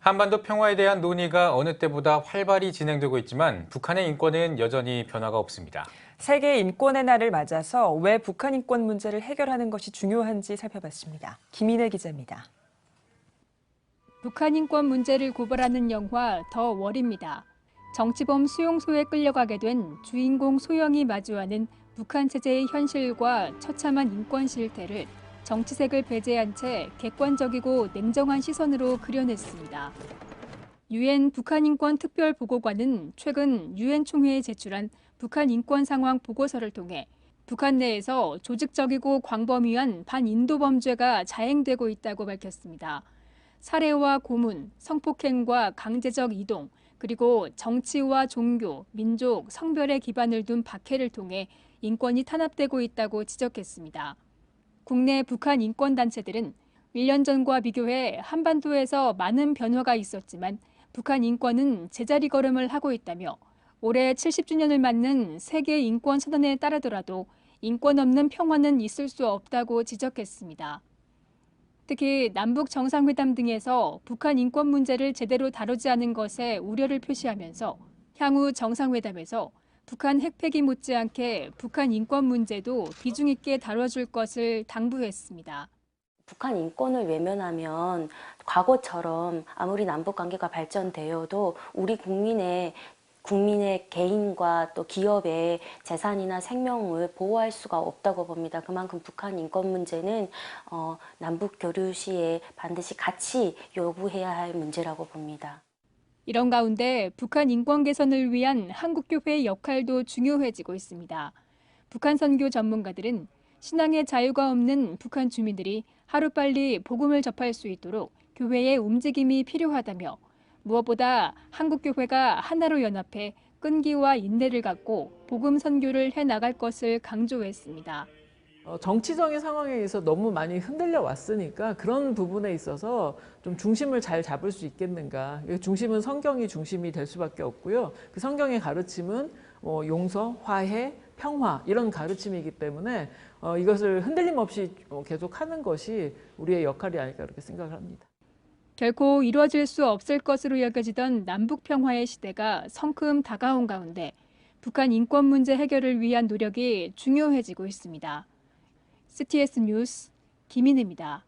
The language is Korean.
한반도 평화에 대한 논의가 어느 때보다 활발히 진행되고 있지만 북한의 인권은 여전히 변화가 없습니다. 세계 인권의 날을 맞아서 왜 북한 인권 문제를 해결하는 것이 중요한지 살펴봤습니다. 김인혜 기자입니다. 북한 인권 문제를 고발하는 영화 더 월입니다. 정치범 수용소에 끌려가게 된 주인공 소영이 마주하는 북한 체제의 현실과 처참한 인권 실태를 정치색을 배제한 채 객관적이고 냉정한 시선으로 그려냈습니다. 유엔 북한 인권 특별 보고관은 최근 유엔 총회에 제출한 북한 인권 상황 보고서를 통해 북한 내에서 조직적이고 광범위한 반인도 범죄가 자행되고 있다고 밝혔습니다. 살해와 고문, 성폭행과 강제적 이동, 그리고 정치와 종교, 민족, 성별에 기반을 둔 박해를 통해 인권이 탄압되고 있다고 지적했습니다. 국내 북한 인권단체들은 1년 전과 비교해 한반도에서 많은 변화가 있었지만 북한 인권은 제자리 걸음을 하고 있다며 올해 70주년을 맞는 세계 인권 선언에 따르더라도 인권 없는 평화는 있을 수 없다고 지적했습니다. 특히 남북 정상회담 등에서 북한 인권 문제를 제대로 다루지 않은 것에 우려를 표시하면서 향후 정상회담에서 북한 핵폐기 못지않게 북한 인권 문제도 비중 있게 다뤄줄 것을 당부했습니다. 북한 인권을 외면하면 과거처럼 아무리 남북 관계가 발전되어도 우리 국민의 개인과 또 기업의 재산이나 생명을 보호할 수가 없다고 봅니다. 그만큼 북한 인권 문제는 남북 교류 시에 반드시 같이 요구해야 할 문제라고 봅니다. 이런 가운데 북한 인권 개선을 위한 한국교회의 역할도 중요해지고 있습니다. 북한 선교 전문가들은 신앙의 자유가 없는 북한 주민들이 하루빨리 복음을 접할 수 있도록 교회의 움직임이 필요하다며 무엇보다 한국교회가 하나로 연합해 끈기와 인내를 갖고 복음 선교를 해나갈 것을 강조했습니다. 정치적인 상황에 의해서 너무 많이 흔들려 왔으니까 그런 부분에 있어서 좀 중심을 잘 잡을 수 있겠는가. 중심은 성경이 중심이 될 수밖에 없고요. 그 성경의 가르침은 용서, 화해, 평화 이런 가르침이기 때문에 이것을 흔들림 없이 계속 하는 것이 우리의 역할이 아닐까 그렇게 생각을 합니다. 결코 이루어질 수 없을 것으로 여겨지던 남북 평화의 시대가 성큼 다가온 가운데 북한 인권 문제 해결을 위한 노력이 중요해지고 있습니다. CTS 뉴스 김인혜입니다.